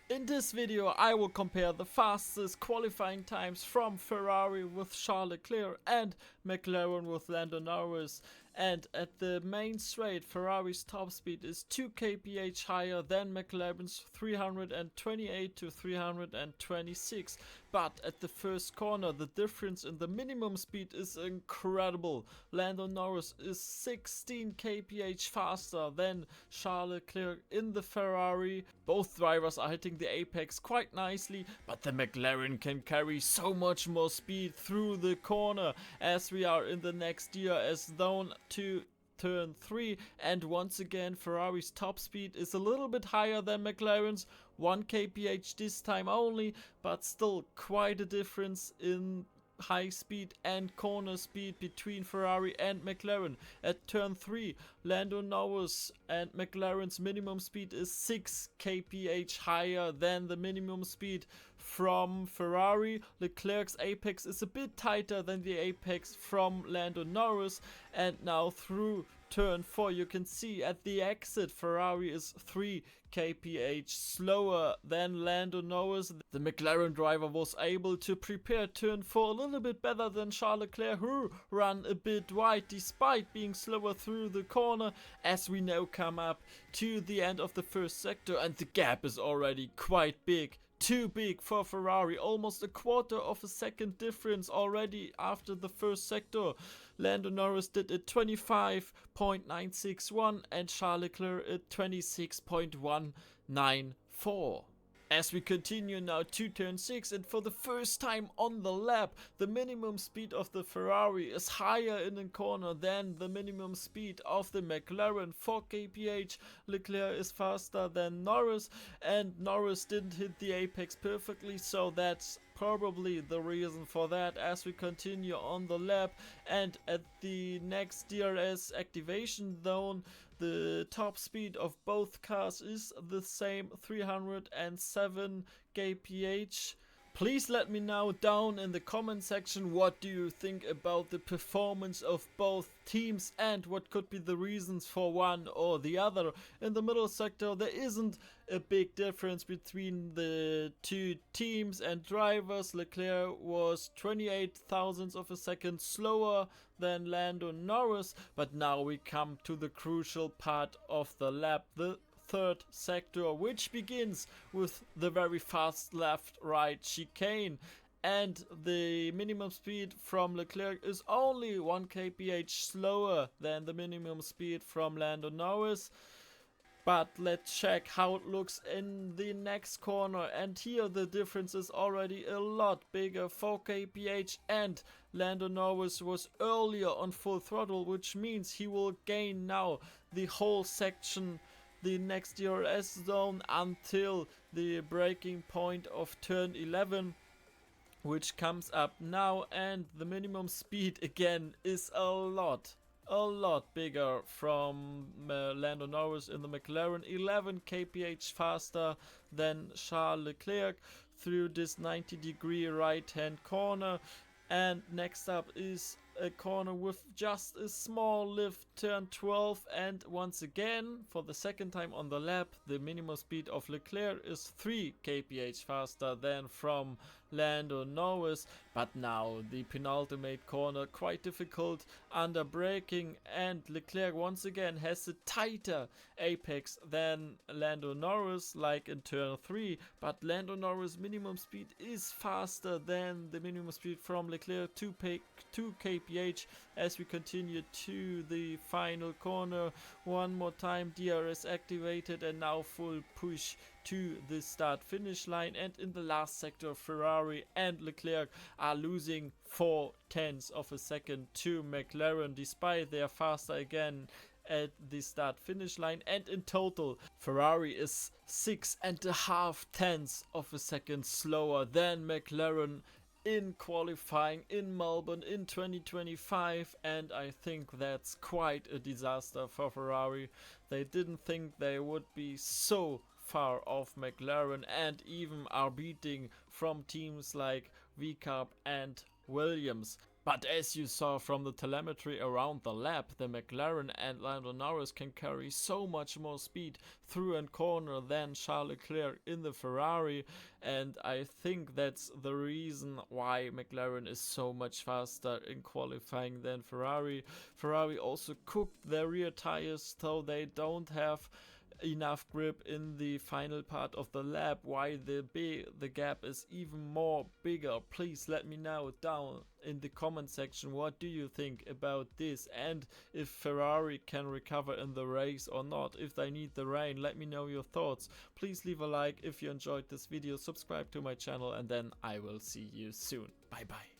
In this video I will compare the fastest qualifying times from Ferrari with Charles Leclerc and McLaren with Lando Norris. And at the main straight, Ferrari's top speed is 2 kph higher than McLaren's 328 to 326. But at the first corner the difference in the minimum speed is incredible. Lando Norris is 16 kph faster than Charles Leclerc in the Ferrari. Both drivers are hitting the apex quite nicely, but the McLaren can carry so much more speed through the corner as we are in the next year as zone to turn 3, and once again Ferrari's top speed is a little bit higher than McLaren's, 1 kph this time only, but still quite a difference in high speed and corner speed between Ferrari and McLaren. At turn 3, Lando Norris and McLaren's minimum speed is 6 kph higher than the minimum speed from Ferrari. Leclerc's apex is a bit tighter than the apex from Lando Norris, and now through turn 4 you can see at the exit Ferrari is 3 kph slower than Lando Norris. The McLaren driver was able to prepare turn 4 a little bit better than Charles Leclerc, who ran a bit wide despite being slower through the corner, as we now come up to the end of the first sector, and the gap is already quite big. Too big for Ferrari, almost a quarter of a second difference already after the first sector. Lando Norris did it 25.961 and Charles Leclerc at 26.194. As we continue now to turn 6, and for the first time on the lap, the minimum speed of the Ferrari is higher in the corner than the minimum speed of the McLaren, 4 kph. Leclerc is faster than Norris, and Norris didn't hit the apex perfectly, so that's probably the reason for that. As we continue on the lap, and at the next DRS activation zone, the top speed of both cars is the same, 307 kph. Please let me know down in the comment section what do you think about the performance of both teams and what could be the reasons for one or the other. In the middle sector there isn't a big difference between the two teams and drivers. Leclerc was 28 thousandths of a second slower than Lando Norris, but now we come to the crucial part of the lap, the third sector, which begins with the very fast left-right chicane, and the minimum speed from Leclerc is only 1 kph slower than the minimum speed from Lando Norris. But let's check how it looks in the next corner, and here the difference is already a lot bigger, 4 kph, and Lando Norris was earlier on full throttle, which means he will gain now the whole section, the next DRS zone, until the breaking point of turn 11, which comes up now, and the minimum speed again is a lot bigger from Lando Norris in the McLaren, 11 kph faster than Charles Leclerc through this 90-degree right hand corner. And next up is a corner with just a small lift, turn 12, and once again, for the second time on the lap, the minimum speed of Leclerc is 3 kph faster than from Lando Norris. But now the penultimate corner, quite difficult under braking, and Leclerc once again has a tighter apex than Lando Norris, like in turn 3, but Lando Norris minimum speed is faster than the minimum speed from Leclerc, 2 kph. As we continue to the final corner, one more time DRS activated, and now full push to the start finish line. And in the last sector, Ferrari and Leclerc are losing 0.4 of a second to McLaren, despite they are faster again at the start finish line. And in total Ferrari is 6.5 of a second slower than McLaren in qualifying in Melbourne in 2025, and I think that's quite a disaster for Ferrari. They didn't think they would be so far off McLaren, and even are beating from teams like VCARB and Williams. But as you saw from the telemetry around the lap, the McLaren and Lando Norris can carry so much more speed through a corner than Charles Leclerc in the Ferrari, and I think that's the reason why McLaren is so much faster in qualifying than Ferrari. Ferrari also cooked their rear tires, so they don't have enough grip in the final part of the lap, why the gap is even more bigger. Please let me know down in the comment section what do you think about this, and if Ferrari can recover in the race or not. If they need the rain, let me know your thoughts. Please leave a like if you enjoyed this video, subscribe to my channel, and then I will see you soon. Bye bye.